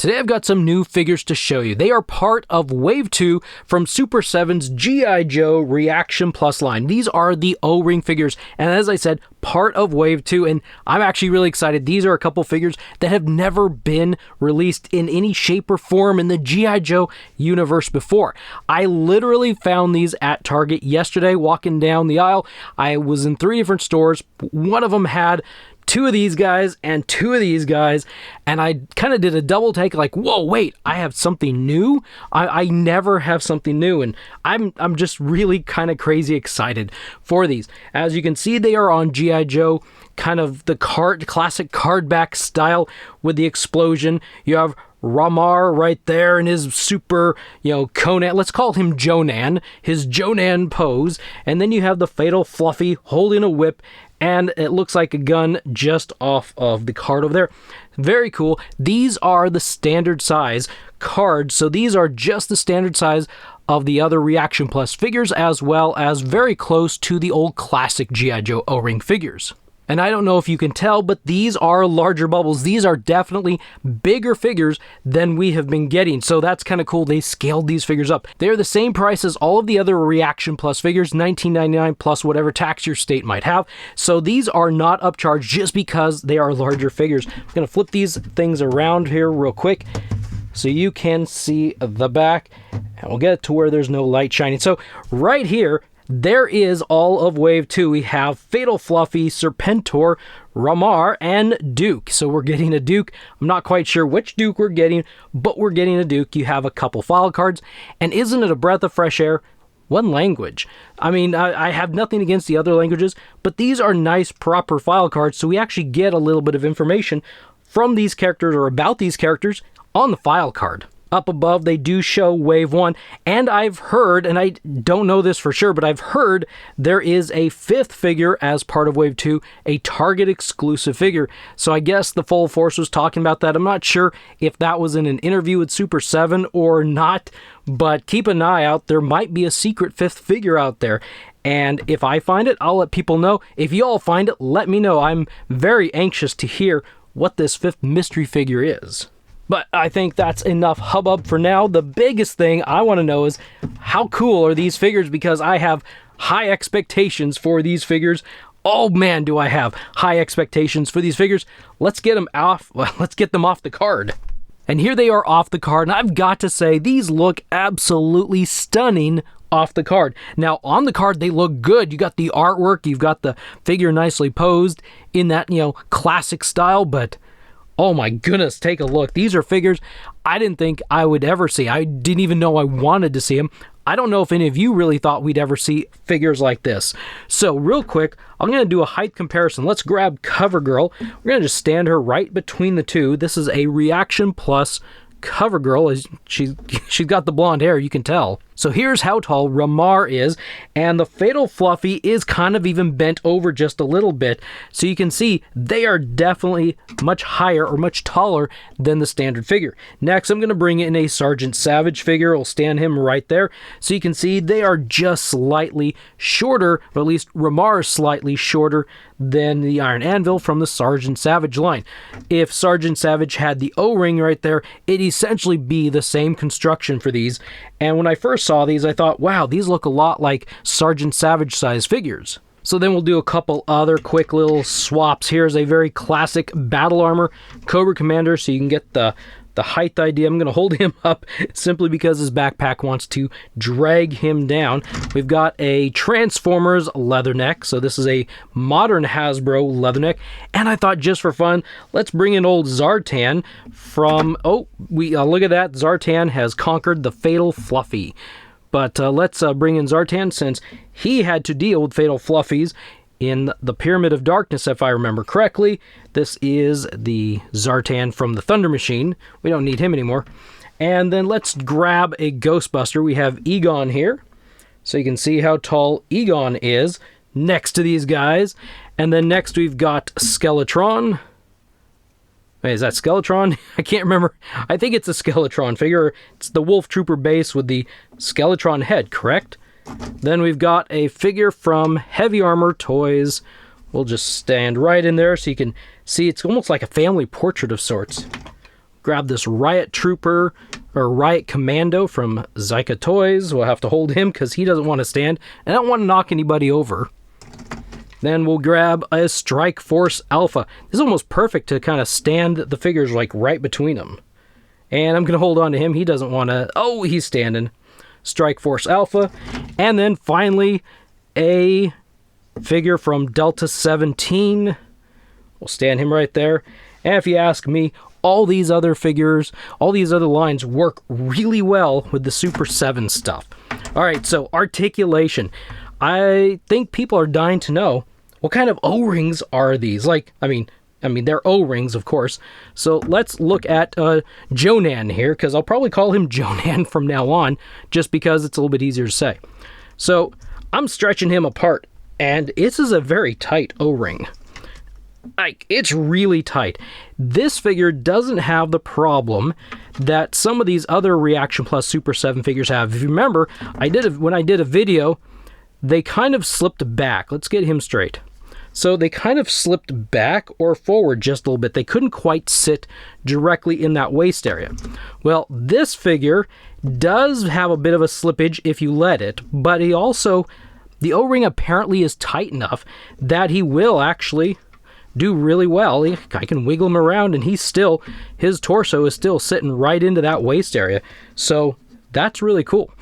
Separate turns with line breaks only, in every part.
Today I've got some new figures to show you. They are part of Wave 2 from Super7's G.I. Joe Reaction Plus line. These are the O-ring figures, and as I said, part of Wave 2, and I'm actually really excited. These are a couple figures that have never been released in any shape or form in the G.I. Joe universe before. I literally found these at Target yesterday walking down the aisle. I was in 3 different stores. One of them had 2 of these guys and 2 of these guys, and I kind of did a double take, like, whoa, wait, I have something new? I never have something new, and I'm just really kind of crazy excited for these. As you can see, they are on G.I. Joe, kind of the classic card back style with the explosion. You have Ramar right there in his super, Conan, let's call him Jonan, his Jonan pose, and then you have the Fatal Fluffy holding a whip, and it looks like a gun just off of the card over there. Very cool. These are the standard size cards, so these are just the standard size of the other Reaction Plus figures, as well as very close to the old classic G.I. Joe O-ring figures. And I don't know if you can tell, but these are larger bubbles. These are definitely bigger figures than we have been getting. So that's kind of cool. They scaled these figures up. They're the same price as all of the other Reaction Plus figures, $19.99 plus whatever tax your state might have. So these are not upcharged just because they are larger figures. I'm going to flip these things around here real quick so you can see the back. And we'll get it to where there's no light shining. So right here, there is all of Wave 2. We have Fatal Fluffy, Serpentor, Ramar, and Duke. So we're getting a Duke. I'm not quite sure which Duke we're getting, but we're getting a Duke. You have a couple file cards, and isn't it a breath of fresh air? One language. I mean, I have nothing against the other languages, but these are nice, proper file cards, so we actually get a little bit of information from these characters or about these characters on the file card. Up above, they do show Wave 1, and I've heard, and I don't know this for sure, but I've heard there is a 5th figure as part of Wave 2, a Target exclusive figure. So I guess the Full Force was talking about that. I'm not sure if that was in an interview with Super 7 or not, but keep an eye out. There might be a secret 5th figure out there. And if I find it, I'll let people know. If you all find it, let me know. I'm very anxious to hear what this 5th mystery figure is. But I think that's enough hubbub for now. The biggest thing I want to know is how cool are these figures, because I have high expectations for these figures. Oh man, do I have high expectations for these figures. Let's get them off. Well, let's get them off the card. And here they are off the card, and I've got to say, these look absolutely stunning off the card. Now, on the card, they look good. You got the artwork, you've got the figure nicely posed in that, classic style, but oh my goodness, take a look. These are figures I didn't think I would ever see. I didn't even know I wanted to see them. I don't know if any of you really thought we'd ever see figures like this. So real quick, I'm going to do a height comparison. Let's grab CoverGirl. We're going to just stand her right between the two. This is a Reaction Plus CoverGirl. She's got the blonde hair, you can tell. So here's how tall Ramar is, and the Fatal Fluffy is kind of even bent over just a little bit. So you can see they are definitely much higher or much taller than the standard figure. Next, I'm going to bring in a Sergeant Savage figure. I'll stand him right there. So you can see they are just slightly shorter, or at least Ramar is slightly shorter than the Iron Anvil from the Sergeant Savage line. If Sergeant Savage had the O-ring right there, it'd essentially be the same construction for these. And when I first saw these, I thought, wow, these look a lot like Sergeant Savage size figures. So then we'll do a couple other quick little swaps. Here's a very classic Battle Armor Cobra Commander, so you can get the height idea. I'm going to hold him up simply because his backpack wants to drag him down. We've got a Transformers Leatherneck, so this is a modern Hasbro Leatherneck. And I thought, just for fun, let's bring in old Zartan from, look at that, Zartan has conquered the Fatal Fluffy. But let's bring in Zartan, since he had to deal with Fatal Fluffies in the Pyramid of Darkness, if I remember correctly. This is the Zartan from the Thunder Machine. We don't need him anymore. And then let's grab a Ghostbuster. We have Egon here, so you can see how tall Egon is next to these guys. And then next we've got Skeletron. Wait, is that Skeletron? I can't remember. I think it's a Skeletron figure. It's the Wolf Trooper base with the Skeletron head, correct? Then we've got a figure from Heavy Armor Toys. We'll just stand right in there so you can see it's almost like a family portrait of sorts. Grab this Riot Trooper or Riot Commando from Zyka Toys. We'll have to hold him because he doesn't want to stand, and I don't want to knock anybody over. Then we'll grab a Strike Force Alpha. This is almost perfect to kind of stand the figures like right between them. And I'm going to hold on to him. He doesn't want to... Oh, he's standing. Strike Force Alpha. And then finally, a figure from Delta 17. We'll stand him right there. And if you ask me, all these other figures, all these other lines work really well with the Super 7 stuff. All right, so articulation. I think people are dying to know, what kind of O-rings are these? Like, I mean, they're O-rings, of course. So let's look at Jonan here, because I'll probably call him Jonan from now on, just because it's a little bit easier to say. So I'm stretching him apart, and this is a very tight O-ring. Like, it's really tight. This figure doesn't have the problem that some of these other Reaction Plus Super 7 figures have. If you remember, when I did a video, they kind of slipped back. Let's get him straight. So they kind of slipped back or forward just a little bit. They couldn't quite sit directly in that waist area. Well, this figure does have a bit of a slippage if you let it, but he also, the O-ring apparently is tight enough that he will actually do really well. I can wiggle him around and his torso is still sitting right into that waist area. So that's really cool.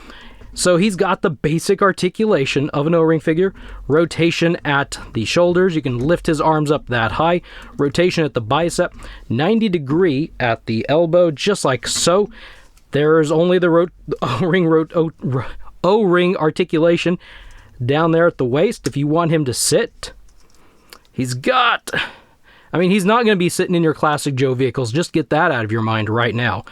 So he's got the basic articulation of an O-ring figure, rotation at the shoulders, you can lift his arms up that high, rotation at the bicep, 90 degree at the elbow, just like so. There's only the O-ring articulation down there at the waist. If you want him to sit, he's not going to be sitting in your Classic Joe vehicles, just get that out of your mind right now.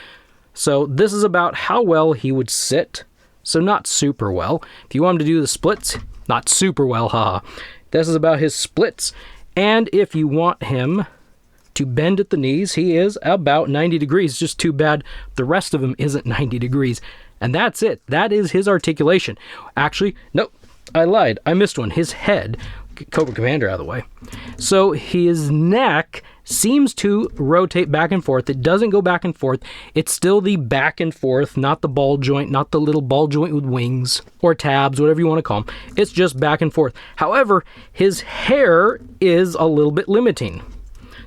So this is about how well he would sit. So not super well. If you want him to do the splits, not super well, haha. This is about his splits. And if you want him to bend at the knees, he is about 90 degrees. Just too bad the rest of him isn't 90 degrees. And that's it. That is his articulation. Actually, nope, I lied. I missed one. His head, Cobra Commander out of the way. So his neck seems to rotate back and forth. It doesn't go back and forth. It's still the back and forth, not the ball joint, not the little ball joint with wings or tabs, whatever you want to call them. It's just back and forth. However, his hair is a little bit limiting.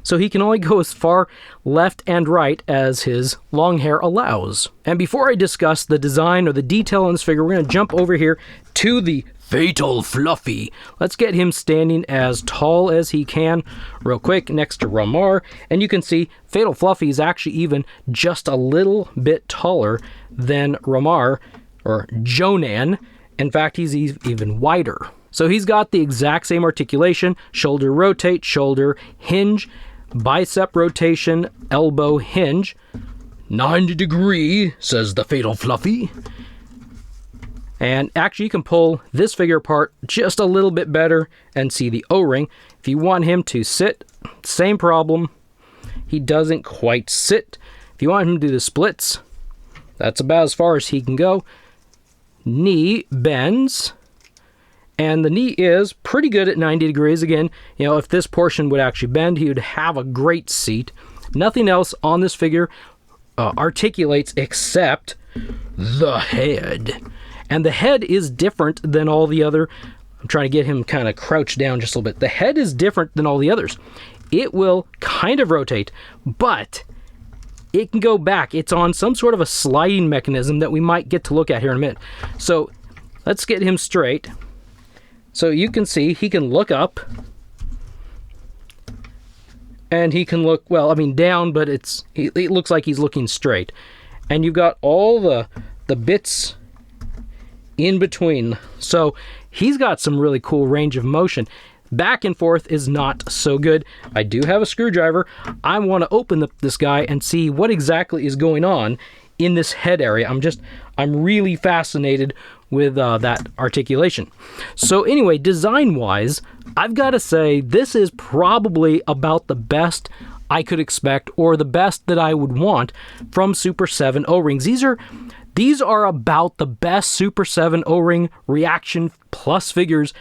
So he can only go as far left and right as his long hair allows. And before I discuss the design or the detail on this figure, we're going to jump over here to the Fatal Fluffy. Let's get him standing as tall as he can real quick next to Ramar. And you can see Fatal Fluffy is actually even just a little bit taller than Ramar, or Jonan. In fact, he's even wider. So he's got the exact same articulation, shoulder rotate, shoulder hinge, bicep rotation, elbow hinge. 90 degree, says the Fatal Fluffy. And actually, you can pull this figure apart just a little bit better and see the O-ring. If you want him to sit, same problem. He doesn't quite sit. If you want him to do the splits, that's about as far as he can go. Knee bends. And the knee is pretty good at 90 degrees. Again, if this portion would actually bend, he would have a great seat. Nothing else on this figure articulates except the head. And the head is different than all the other. I'm trying to get him kind of crouched down just a little bit. The head is different than all the others. It will kind of rotate, but it can go back. It's on some sort of a sliding mechanism that we might get to look at here in a minute. So let's get him straight. So you can see he can look up. And he can look, down, but it looks like he's looking straight. And you've got all the bits in between. So he's got some really cool range of motion. Back and forth is not so good. I do have a screwdriver. I want to open this guy and see what exactly is going on in this head area. I'm really fascinated with that articulation. So anyway, design-wise, I've got to say this is probably about the best I could expect, or the best that I would want from Super 7 O-rings. These are about the best Super 7 O-ring Reaction Plus figures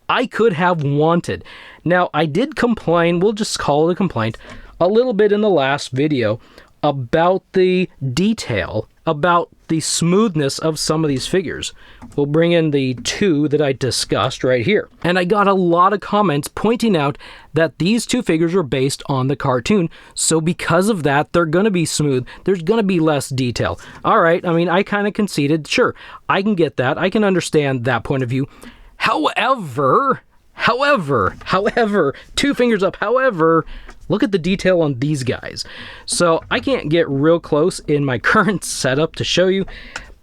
I could have wanted. Now, I did complain, we'll just call it a complaint, a little bit in the last video about the detail, about the smoothness of some of these figures. We'll bring in the two that I discussed right here. And I got a lot of comments pointing out that these two figures are based on the cartoon, so because of that, they're going to be smooth. There's going to be less detail. All right, I mean, I kind of conceded. Sure, I can get that. I can understand that point of view. However, two fingers up, however, look at the detail on these guys. So I can't get real close in my current setup to show you,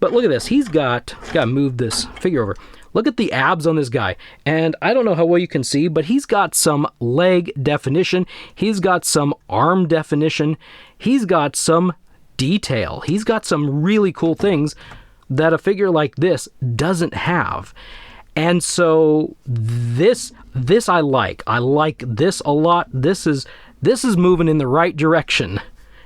but look at this. Gotta move this figure over. Look at the abs on this guy. And I don't know how well you can see, but he's got some leg definition. He's got some arm definition. He's got some detail. He's got some really cool things that a figure like this doesn't have. And so this I like. I like this a lot. This is moving in the right direction.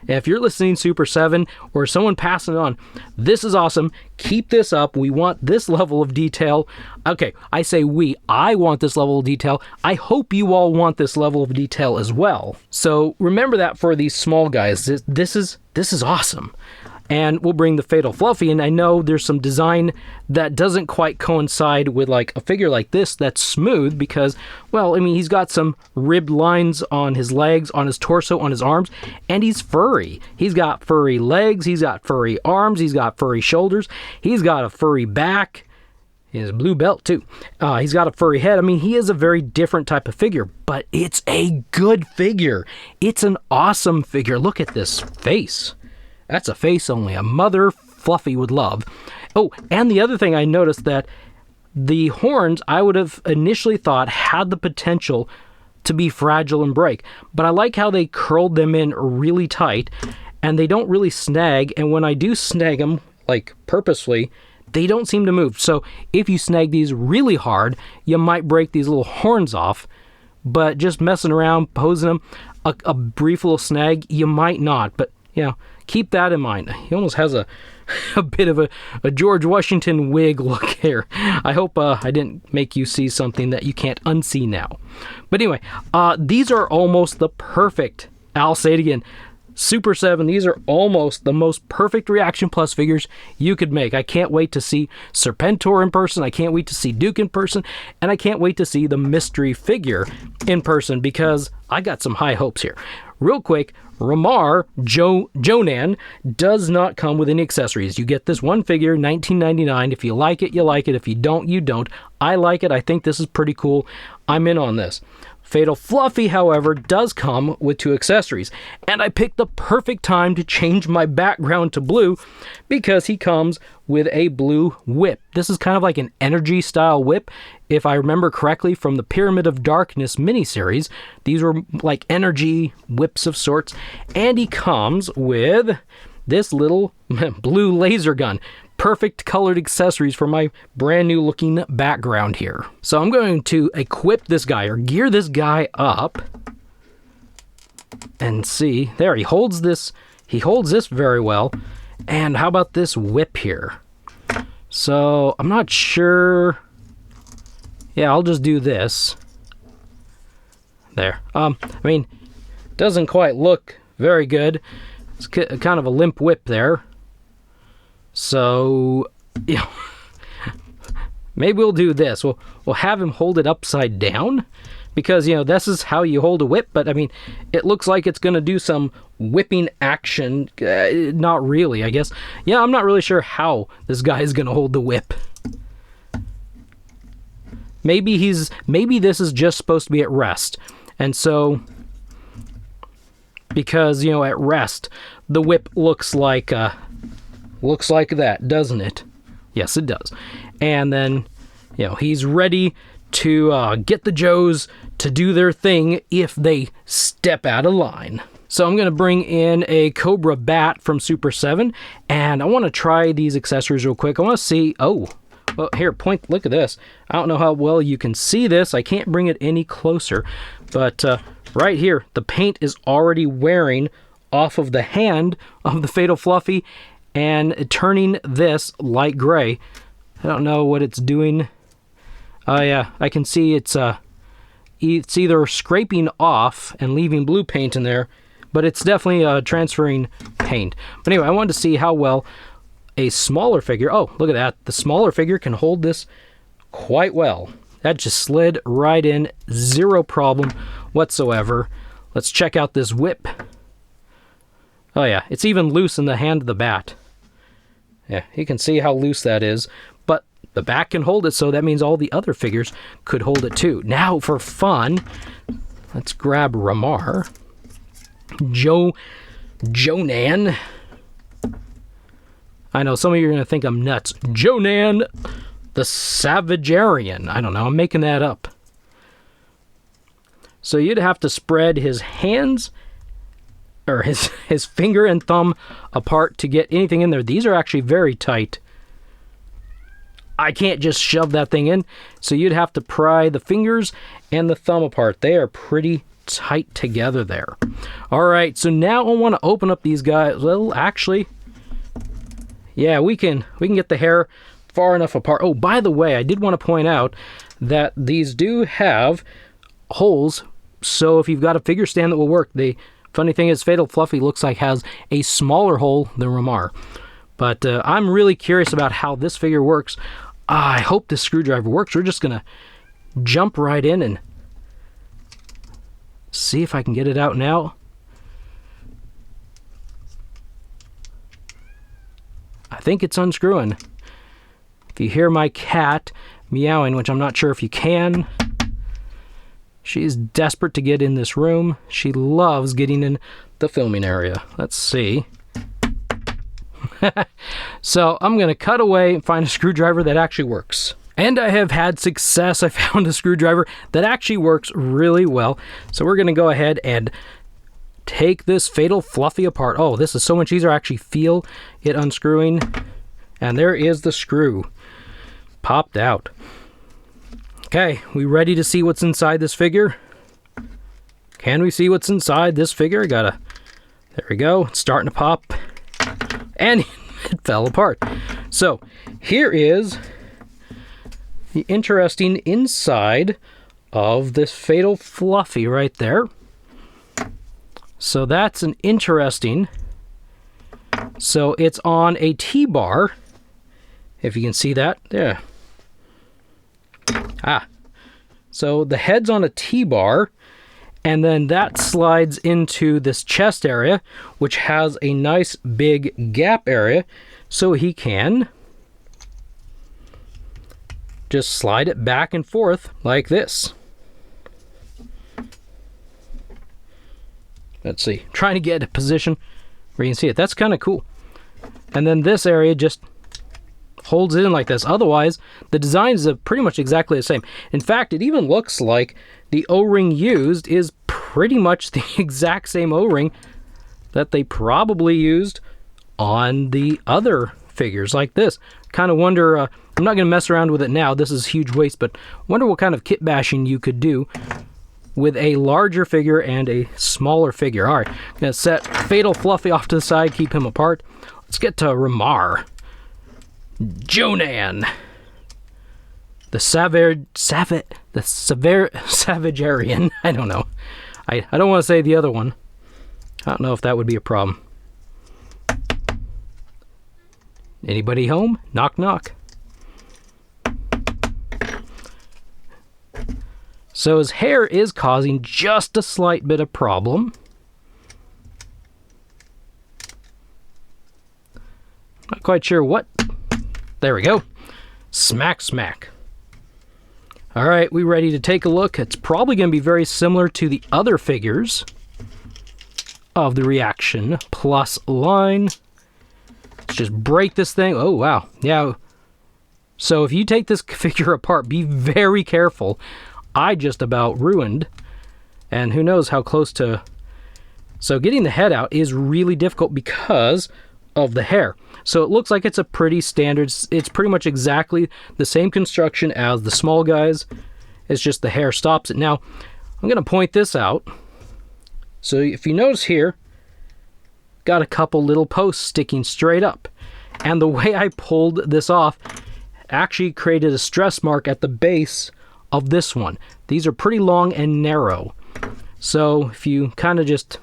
If you're listening Super 7 or someone passing it on, this is awesome. Keep this up. We want this level of detail. Okay, I say I want this level of detail. I hope you all want this level of detail as well. So remember that for these small guys. This is awesome. And we'll bring the Fatal Fluffy, and I know there's some design that doesn't quite coincide with like a figure like this that's smooth because, well, I mean, he's got some ribbed lines on his legs, on his torso, on his arms, and he's furry. He's got furry legs, he's got furry arms, he's got furry shoulders, he's got a furry back. He has a blue belt too. He's got a furry head. I mean, he is a very different type of figure, but it's a good figure. It's an awesome figure. Look at this face. That's a face only a mother Fluffy would love. Oh, and the other thing I noticed that the horns I would have initially thought had the potential to be fragile and break, but I like how they curled them in really tight and they don't really snag, and when I do snag them, like purposely, they don't seem to move. So if you snag these really hard, you might break these little horns off, but just messing around, posing them, a brief little snag, you might not, but you know, keep that in mind. He almost has a bit of a George Washington wig look here. I hope I didn't make you see something that you can't unsee now. But anyway, these are almost the perfect, I'll say it again, Super 7, these are almost the most perfect Reaction Plus figures you could make. I can't wait to see Serpentor in person, I can't wait to see Duke in person, and I can't wait to see the mystery figure in person because I got some high hopes here. Real quick, Ramar Jonan does not come with any accessories. You get this one figure, $19.99. If you like it, you like it. If you don't, you don't. I like it. I think this is pretty cool. I'm in on this. Fatal Fluffy, however, does come with two accessories, and I picked the perfect time to change my background to blue because he comes with a blue whip. This is kind of like an energy style whip. If I remember correctly from the Pyramid of Darkness miniseries, these were like energy whips of sorts, and he comes with this little blue laser gun. Perfect colored accessories for my brand new looking background here. So I'm going to equip this guy or gear this guy up and see. There, he holds this very well. And how about this whip here? So I'm not sure. Yeah, I'll just do this. There. I mean, doesn't quite look very good. It's kind of a limp whip there. So, you know, maybe we'll do this. We'll have him hold it upside down because, you know, this is how you hold a whip. But, I mean, it looks like it's going to do some whipping action. Not really, I guess. Yeah, I'm not really sure how this guy is going to hold the whip. Maybe this is just supposed to be at rest. And so, because, you know, at rest, the whip looks like that, doesn't it? Yes, it does. And then, you know, he's ready to get the Joes to do their thing if they step out of line. So I'm going to bring in a Cobra Bat from Super 7, and I want to try these accessories real quick. I want to see, oh, well, here, look at this. I don't know how well you can see this. I can't bring it any closer, but right here, the paint is already wearing off of the hand of the Fatal Fluffy, and turning this light gray. I don't know what it's doing. Oh yeah, I can see it's either scraping off and leaving blue paint in there, but it's definitely transferring paint. But anyway, I wanted to see how well a smaller figure, oh, look at that. The smaller figure can hold this quite well. That just slid right in, zero problem whatsoever. Let's check out this whip. Oh yeah, it's even loose in the hand of the bat. Yeah, you can see how loose that is, but the bat can hold it, so that means all the other figures could hold it too. Now, for fun, let's grab Ramar. Jonan. I know, some of you are going to think I'm nuts. Jonan the Savagarian. I don't know, I'm making that up. So you'd have to spread his hands, or his finger and thumb apart to get anything in there. These are actually very tight. I can't just shove that thing in, so you'd have to pry the fingers and the thumb apart. They are pretty tight together there. All right, so now I want to open up these guys. Well, actually, yeah, we can get the hair far enough apart. Oh, by the way, I did want to point out that these do have holes, so if you've got a figure stand that will work. The funny thing is, Fatal Fluffy looks like has a smaller hole than Ramar. But I'm really curious about how this figure works. I hope this screwdriver works. We're just going to jump right in and see if I can get it out now. I think it's unscrewing. If you hear my cat meowing, which I'm not sure if you can, she's desperate to get in this room. She loves getting in the filming area. Let's see. So I'm going to cut away and find a screwdriver that actually works. And I have had success. I found a screwdriver that actually works really well. So we're going to go ahead and take this Fatal Fluffy apart. Oh, this is so much easier. I actually feel it unscrewing. And there is the screw. Popped out. Okay, we ready to see what's inside this figure? Can we see what's inside this figure? There we go. It's starting to pop. And it fell apart. So here is the interesting inside of this Fatal Fluffy right there. So that's an interesting. So it's on a T-bar. If you can see that. Yeah. So the head's on a T-bar, and then that slides into this chest area, which has a nice big gap area, so he can just slide it back and forth like this. Let's see, trying to get a position where you can see it. That's kind of cool. And then this area just holds it in like this. Otherwise, the design is pretty much exactly the same. In fact, it even looks like the O-ring used is pretty much the exact same O-ring that they probably used on the other figures like this. Kind of wonder, I'm not going to mess around with it now, this is huge waste, but wonder what kind of kit bashing you could do with a larger figure and a smaller figure. All right, I'm going to set Fatal Fluffy off to the side, keep him apart. Let's get to Ramar. Jonan, the Savagarian. I don't know. I don't want to say the other one. I don't know if that would be a problem. Anybody home? Knock, knock. So his hair is causing just a slight bit of problem. Not quite sure what. There we go. Smack, smack. All right, we ready to take a look? It's probably going to be very similar to the other figures of the ReAction Plus line. Let's just break this thing. Oh, wow. Yeah. So if you take this figure apart, be very careful. I just about ruined. And who knows how close to... So getting the head out is really difficult because of the hair. So it looks like it's a pretty standard, it's pretty much exactly the same construction as the small guys. It's just the hair stops it. Now, I'm going to point this out. So if you notice here, got a couple little posts sticking straight up. And the way I pulled this off actually created a stress mark at the base of this one. These are pretty long and narrow. So if you kind of just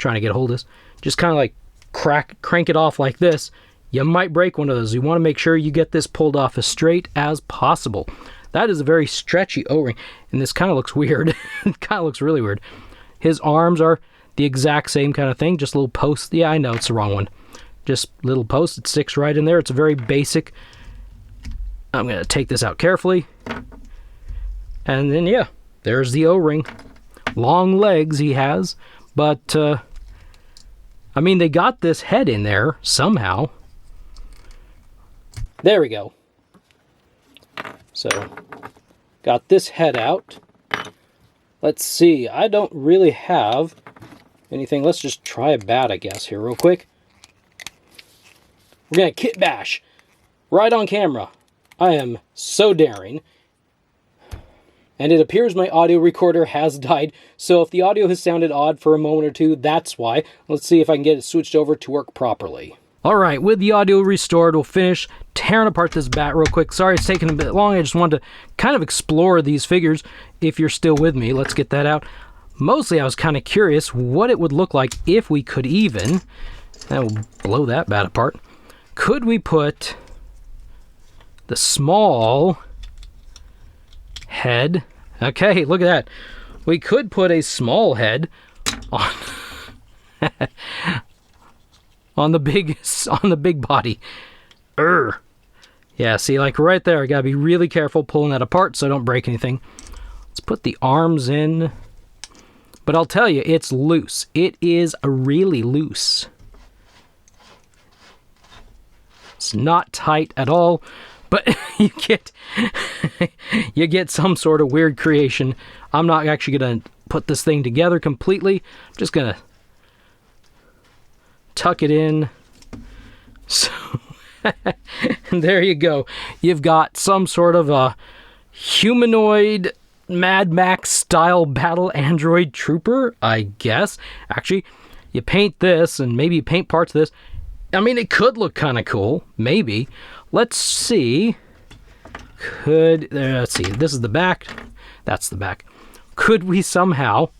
trying to get a hold of this. Just kind of like crank it off like this. You might break one of those. You want to make sure you get this pulled off as straight as possible. That is a very stretchy O-ring, and this kind of looks weird. It kind of looks really weird. His arms are the exact same kind of thing, just little posts. Yeah, I know it's the wrong one. Just little posts. It sticks right in there. It's a very basic. I'm going to take this out carefully. And then, yeah, there's the O-ring. Long legs he has, but, I mean, they got this head in there somehow. There we go. So, got this head out. Let's see, I don't really have anything. Let's just try a bat, I guess, here real quick. We're going to kit bash right on camera. I am so daring. And it appears my audio recorder has died, so if the audio has sounded odd for a moment or two, that's why. Let's see if I can get it switched over to work properly. Alright, with the audio restored, we'll finish tearing apart this bat real quick. Sorry it's taking a bit long, I just wanted to kind of explore these figures. If you're still with me, let's get that out. Mostly I was kind of curious what it would look like if we could even, and we'll blow that bat apart, could we put the small head, okay, look at that. We could put a small head on on the big body. Yeah, see, like right there, I gotta be really careful pulling that apart so I don't break anything. Let's put the arms in. But I'll tell you, it's loose. It is really loose. It's not tight at all, but you get some sort of weird creation. I'm not actually gonna put this thing together completely. I'm just gonna tuck it in. So there you go. You've got some sort of a humanoid Mad Max style battle android trooper, I guess. Actually, you paint this and maybe you paint parts of this. I mean, it could look kind of cool. Maybe. Let's see. Let's see. This is the back. That's the back. Could we somehow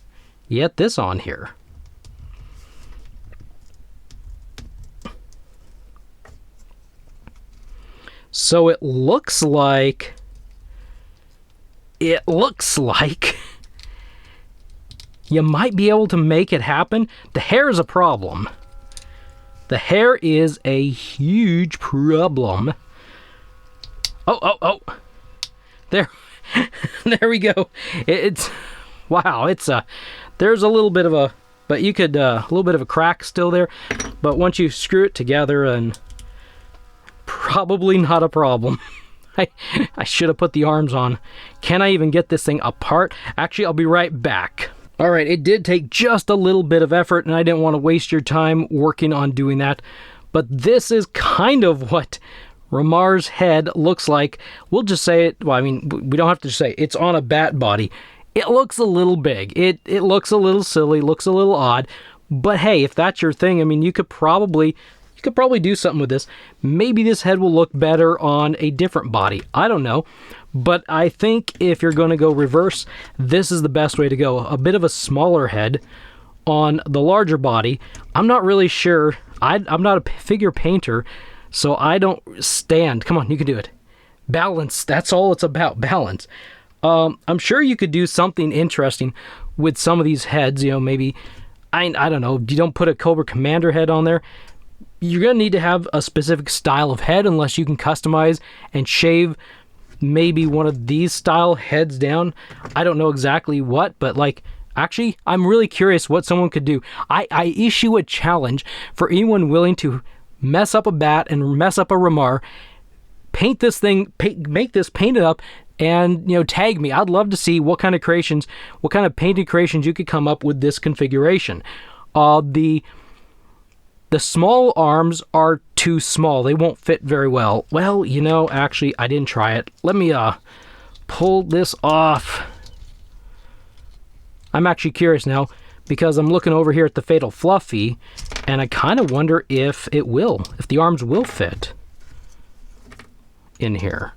get this on here? So it looks like you might be able to make it happen. The hair is a problem. The hair is a huge problem. Oh. There there we go. It's wow, it's there's a little bit of a, but you could a little bit of a crack still there, but once you screw it together, and probably not a problem. I should have put the arms on. Can I even get this thing apart? Actually, I'll be right back. Alright, it did take just a little bit of effort, and I didn't want to waste your time working on doing that. But this is kind of what Ramar's head looks like. We'll just say it, well, I mean, we don't have to say it. It's on a bat body. It looks a little big. It looks a little silly, looks a little odd. But hey, if that's your thing, I mean, you could probably do something with this. Maybe this head will look better on a different body. I don't know. But I think if you're going to go reverse, this is the best way to go. A bit of a smaller head on the larger body. I'm not really sure. I'm not a figure painter, so I don't stand. Come on, you can do it. Balance. That's all it's about. Balance. I'm sure you could do something interesting with some of these heads. You know, maybe, I don't know. You don't put a Cobra Commander head on there. You're going to need to have a specific style of head unless you can customize and shave maybe one of these style heads down. I don't know exactly what, but like, actually, I'm really curious what someone could do. I issue a challenge for anyone willing to mess up a bat and mess up a Ramar, paint this thing, make this, paint it up, and, you know, tag me. I'd love to see what kind of creations, what kind of painted creations you could come up with this configuration. The small arms are too small. They won't fit very well. Well, you know, actually, I didn't try it. Let me pull this off. I'm actually curious now because I'm looking over here at the Fatal Fluffy, and I kind of wonder if the arms will fit in here.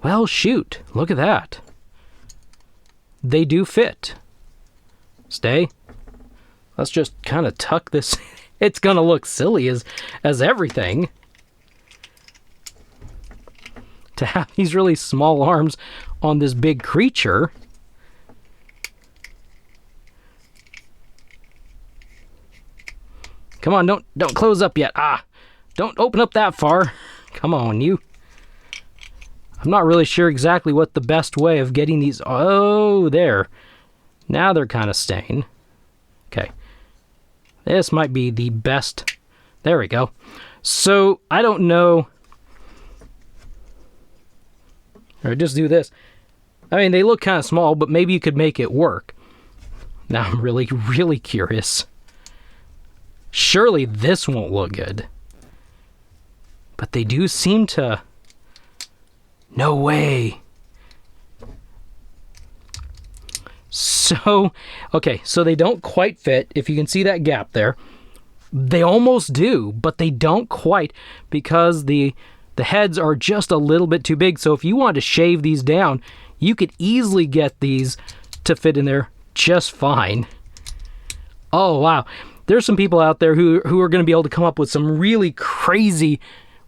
Well, shoot. Look at that. They do fit. Stay. Let's just kind of tuck this. It's gonna look silly as everything to have these really small arms on this big creature. Come on, don't close up yet. Don't open up that far. Come on, you. I'm not really sure exactly what the best way of getting these. Oh, there. Now they're kind of staying. Okay. This might be the best. There we go. So, I don't know. Or just do this. I mean, they look kind of small, but maybe you could make it work. Now I'm really, really curious. Surely this won't look good. But they do seem to... No way. So, okay, so they don't quite fit. If you can see that gap there. They almost do, but they don't quite because the heads are just a little bit too big. So if you want to shave these down, you could easily get these to fit in there just fine. Oh, wow. There's some people out there who are going to be able to come up with some really crazy,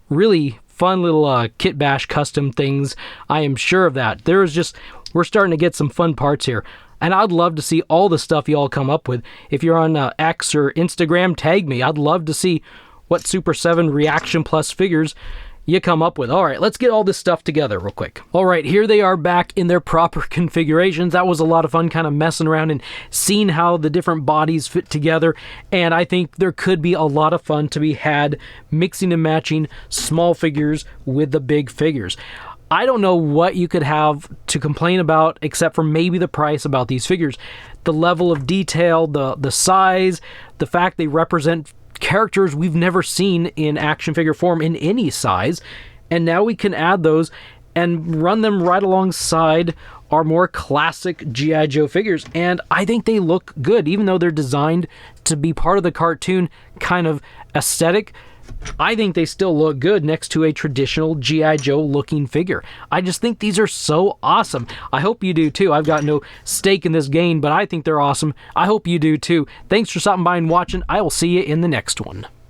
really fun little kit bash custom things. I am sure of that. We're starting to get some fun parts here. And I'd love to see all the stuff you all come up with. If you're on X or Instagram, tag me. I'd love to see what Super 7 ReAction Plus figures you come up with. All right, let's get all this stuff together real quick. All right, here they are back in their proper configurations. That was a lot of fun kind of messing around and seeing how the different bodies fit together. And I think there could be a lot of fun to be had mixing and matching small figures with the big figures. I don't know what you could have to complain about except for maybe the price about these figures. The level of detail, the size, the fact they represent characters we've never seen in action figure form in any size, and now we can add those and run them right alongside our more classic G.I. Joe figures, and I think they look good even though they're designed to be part of the cartoon kind of aesthetic. I think they still look good next to a traditional G.I. Joe looking figure. I just think these are so awesome. I hope you do too. I've got no stake in this game, but I think they're awesome. I hope you do too. Thanks for stopping by and watching. I will see you in the next one.